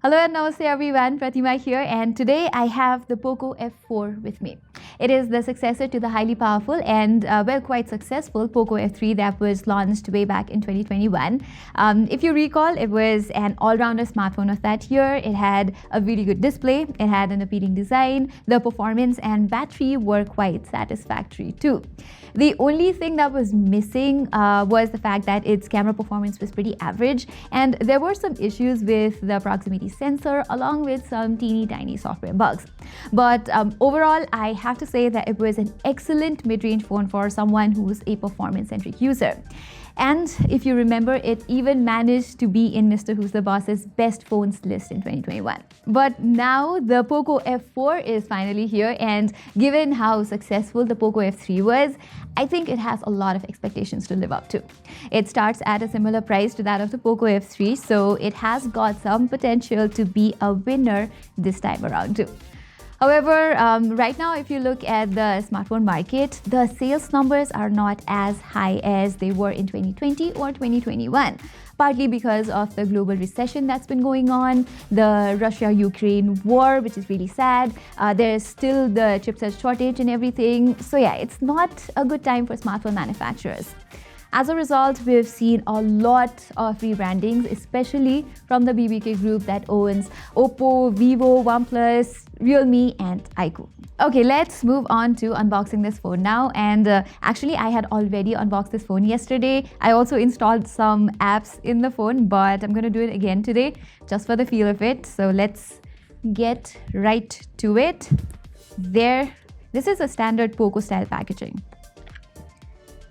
Hello and namaste everyone, Pratima here, and today I have the Poco F4 with me. It is the successor to the highly powerful and quite successful Poco F3 that was launched way back in 2021. If you recall, it was an all-rounder smartphone of that year. It had a really good display, it had an appealing design, the performance and battery were quite satisfactory too. The only thing that was missing was the fact that its camera performance was pretty average, and there were some issues with the proximity sensor along with some teeny tiny software bugs. But overall, I have to say that it was an excellent mid-range phone for someone who's a performance-centric user. And if you remember, it even managed to be in Mr. Who's the Boss's best phones list in 2021. But now the Poco F4 is finally here, and given how successful the Poco F3 was, I think it has a lot of expectations to live up to. It starts at a similar price to that of the Poco F3, so it has got some potential to be a winner this time around too. However, right now, if you look at the smartphone market, the sales numbers are not as high as they were in 2020 or 2021, partly because of the global recession that's been going on, the Russia-Ukraine war, which is really sad. There's still the chipset shortage and everything. So yeah, it's not a good time for smartphone manufacturers. As a result, we've seen a lot of rebrandings, especially from the BBK group that owns Oppo, Vivo, OnePlus, Realme and iQOO. Okay, let's move on to unboxing this phone now. And actually, I had already unboxed this phone yesterday. I also installed some apps in the phone, but I'm going to do it again today just for the feel of it. So let's get right to it. This is a standard Poco style packaging.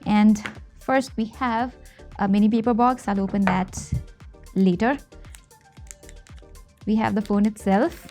And first, we have a mini paper box. I'll open that later. We have the phone itself.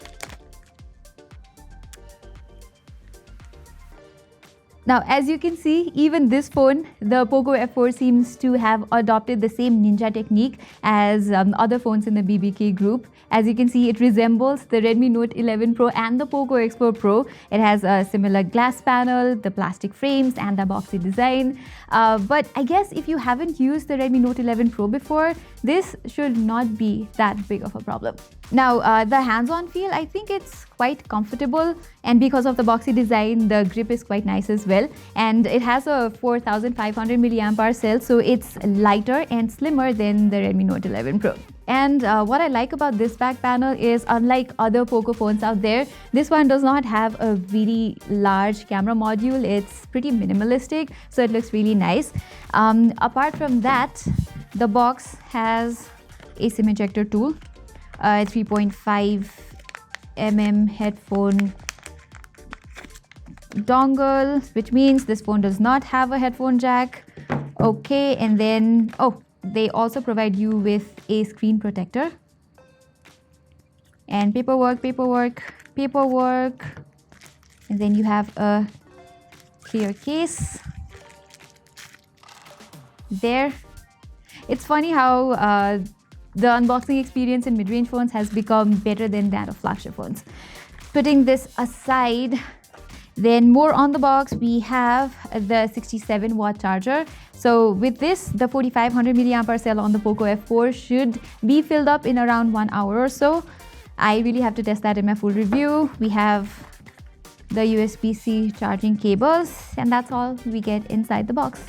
Now, as you can see, even this phone, the Poco F4 seems to have adopted the same ninja technique as other phones in the BBK group. As you can see, it resembles the Redmi Note 11 Pro and the Poco X4 Pro. It has a similar glass panel, the plastic frames and the boxy design. But I guess if you haven't used the Redmi Note 11 Pro before, this should not be that big of a problem. Now, the hands-on feel, I think it's quite comfortable, and because of the boxy design, the grip is quite nice as well. And it has a 4500 mAh cell, so it's lighter and slimmer than the Redmi Note 11 Pro. And what I like about this back panel is, unlike other Poco phones out there, this one does not have a really large camera module. It's pretty minimalistic, so it looks really nice. Apart from that, the box has a SIM ejector tool, 3.5 mm headphone dongle, which means this phone does not have a headphone jack. Okay, and then, they also provide you with a screen protector. And paperwork. And then you have a clear case. There. It's funny how the unboxing experience in mid-range phones has become better than that of flagship phones. Putting this aside, then more on the box, we have the 67-watt charger. So with this, the 4500 mAh cell on the Poco F4 should be filled up in around 1 hour or so. I really have to test that in my full review. We have the USB-C charging cables, and that's all we get inside the box.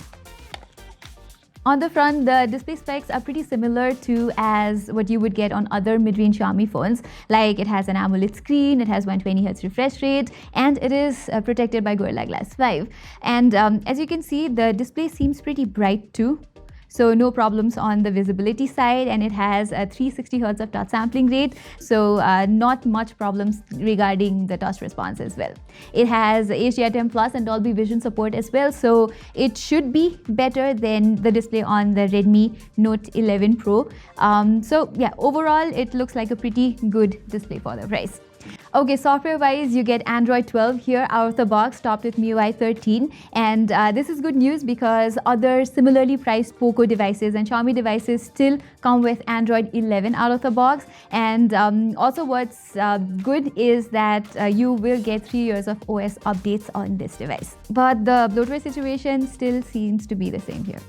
On the front, the display specs are pretty similar to as what you would get on other mid-range Xiaomi phones. Like, it has an AMOLED screen, it has 120Hz refresh rate, and it is protected by Gorilla Glass 5. And as you can see, the display seems pretty bright too. So no problems on the visibility side, and it has a 360 Hz of touch sampling rate, so not much problems regarding the touch response as well. It has HDR10 Plus and Dolby Vision support as well, so it should be better than the display on the Redmi Note 11 Pro. So yeah, overall it looks like a pretty good display for the price. Okay, software-wise, you get Android 12 here out of the box, topped with MIUI 13. And this is good news because other similarly priced Poco devices and Xiaomi devices still come with Android 11 out of the box. And also what's good is that you will get 3 years of OS updates on this device. But the bloatware situation still seems to be the same here.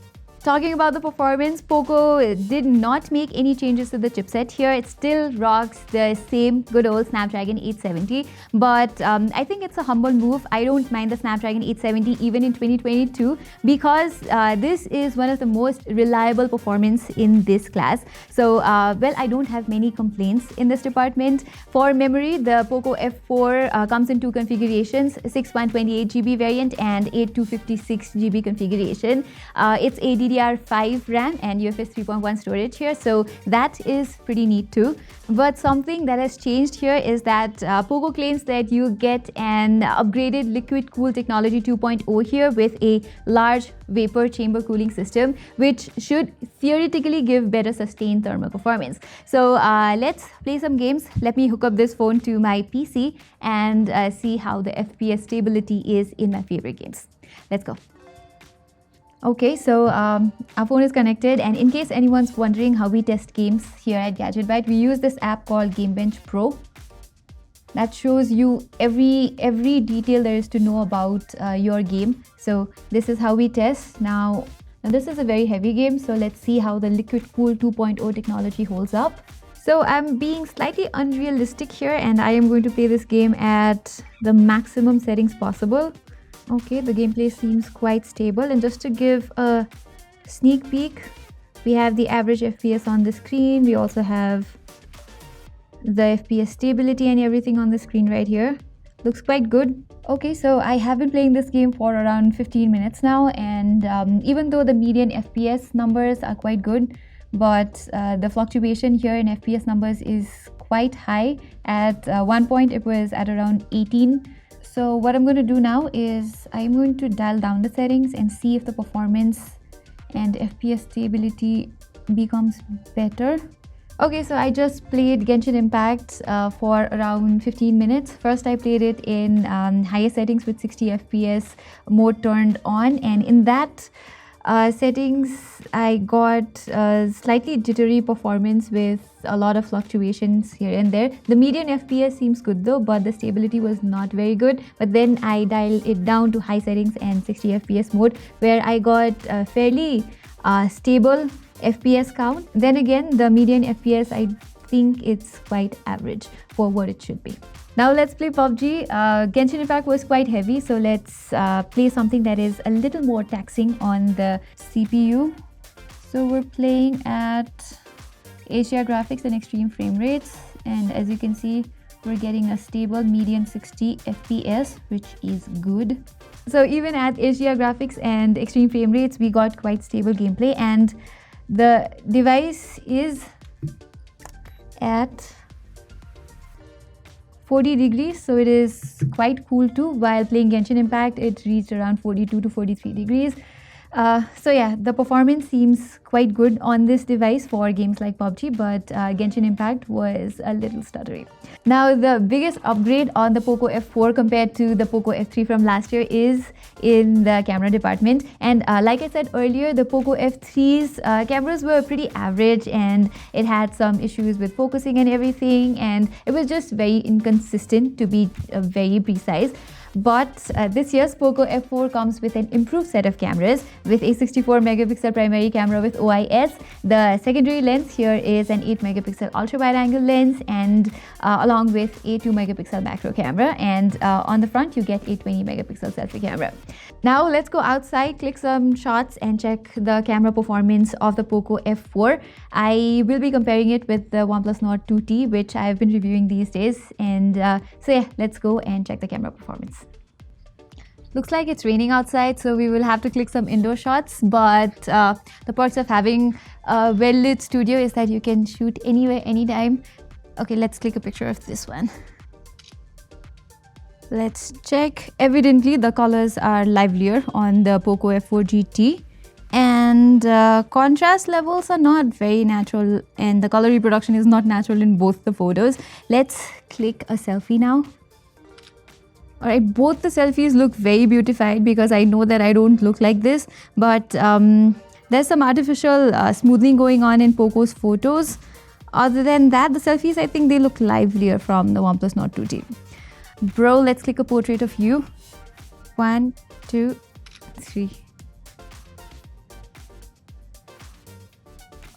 Talking about the performance, Poco did not make any changes to the chipset here. It still rocks the same good old Snapdragon 870, but I think it's a humble move. I don't mind the Snapdragon 870 even in 2022 because this is one of the most reliable performance in this class. So, well, I don't have many complaints in this department. For memory, the Poco F4 comes in two configurations, 6128GB variant and 8256GB configuration. It's DDR5 RAM and UFS 3.1 storage here, so that is pretty neat too. But something that has changed here is that Poco claims that you get an upgraded liquid cool technology 2.0 here with a large vapor chamber cooling system, which should theoretically give better sustained thermal performance. So let's play some games. Let me hook up this phone to my PC and see how the FPS stability is in my favorite games. Let's go. Okay, so our phone is connected, and in case anyone's wondering how we test games here at Gadget Byte, we use this app called GameBench Pro that shows you every detail there is to know about your game. So this is how we test. Now this is a very heavy game, so let's see how the Liquid Cool 2.0 technology holds up. So I'm being slightly unrealistic here, and I am going to play this game at the maximum settings possible. Okay, the gameplay seems quite stable, and just to give a sneak peek, we have the average FPS on the screen. We also have the FPS stability and everything on the screen right here. Looks quite good. Okay, so I have been playing this game for around 15 minutes now, and even though the median FPS numbers are quite good, but the fluctuation here in FPS numbers is quite high. At one point it was at around 18. So what I'm going to do now is I'm going to dial down the settings and see if the performance and FPS stability becomes better. Okay, so I just played Genshin Impact for around 15 minutes. First, I played it in higher settings with 60 FPS mode turned on, and in that settings, I got slightly jittery performance with a lot of fluctuations here and there. The median FPS seems good though, but the stability was not very good. But then I dialed it down to high settings and 60 FPS mode, where I got a fairly stable FPS count. Then again, the median FPS, I think it's quite average for what it should be. Now let's play PubG. Genshin Impact was quite heavy, so let's play something that is a little more taxing on the CPU. So we're playing at HDR graphics and extreme frame rates, and as you can see, we're getting a stable median 60 FPS, which is good. So even at HDR graphics and extreme frame rates, we got quite stable gameplay, and the device is at 40 degrees, so it is quite cool too. While playing Genshin Impact, it reached around 42 to 43 degrees. So yeah, the performance seems quite good on this device for games like PubG, but Genshin Impact was a little stuttery. Now the biggest upgrade on the Poco F4 compared to the Poco F3 from last year is in the camera department. And like I said earlier, the Poco F3's cameras were pretty average, and it had some issues with focusing and everything, and it was just very inconsistent, to be very precise. But this year's Poco F4 comes with an improved set of cameras with a 64 megapixel primary camera with OIS. The secondary lens here is an 8 megapixel ultra wide angle lens, and along with a 2 megapixel macro camera, and on the front you get a 20 megapixel selfie camera. Now let's go outside, click some shots and check the camera performance of the Poco F4. I will be comparing it with the OnePlus Nord 2T, which I've been reviewing these days, and so yeah, let's go and check the camera performance. Looks like it's raining outside, so we will have to click some indoor shots, but the perks of having a well-lit studio is that you can shoot anywhere, anytime. Okay, let's click a picture of this one. Let's check. Evidently, the colors are livelier on the Poco F4 GT, and contrast levels are not very natural, and the color reproduction is not natural in both the photos. Let's click a selfie now. Alright, both the selfies look very beautified because I know that I don't look like this, but there's some artificial smoothing going on in Poco's photos. Other than that, the selfies, I think they look livelier from the OnePlus Nord 2T. Bro, let's click a portrait of you. 1, 2, 3.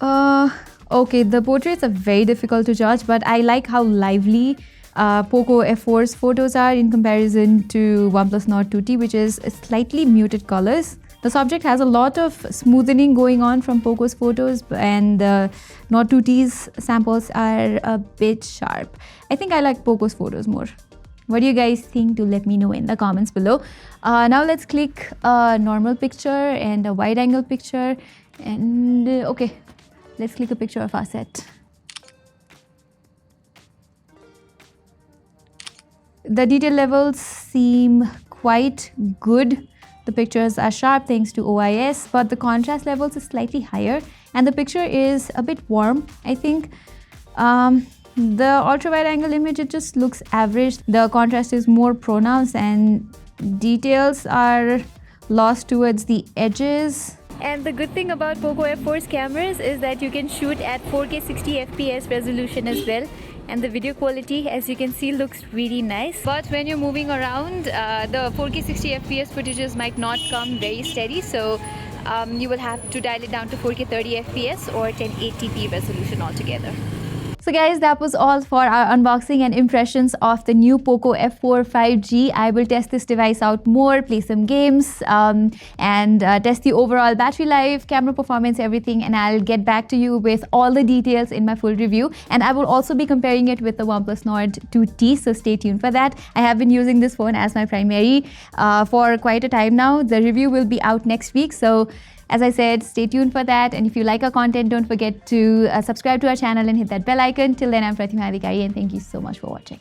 Okay, the portraits are very difficult to judge, but I like how lively Poco F4's photos are in comparison to OnePlus Nord 2T, which is slightly muted colors. The subject has a lot of smoothing going on from Poco's photos, and the Nord 2T's samples are a bit sharp. I think I like Poco's photos more. What do you guys think? Do let me know in the comments below. Now let's click a normal picture and a wide angle picture, and okay, let's click a picture of our set. The detail levels seem quite good. The pictures are sharp thanks to OIS, but the contrast levels is slightly higher and the picture is a bit warm, I think. The ultra wide angle image, it just looks average. The contrast is more pronounced and details are lost towards the edges. And the good thing about Poco F4's cameras is that you can shoot at 4K 60 FPS resolution as well. And the video quality, as you can see, looks really nice. But when you're moving around, the 4K 60 FPS footages might not come very steady. So you will have to dial it down to 4K 30 FPS or 1080p resolution altogether. So guys, that was all for our unboxing and impressions of the new Poco F4 5G. I will test this device out more, play some games, and test the overall battery life, camera performance, everything. And I'll get back to you with all the details in my full review. And I will also be comparing it with the OnePlus Nord 2T, so stay tuned for that. I have been using this phone as my primary for quite a time now. The review will be out next week. So as I said, stay tuned for that. And if you like our content, don't forget to subscribe to our channel and hit that bell icon. Till then, I'm Pratima and thank you so much for watching.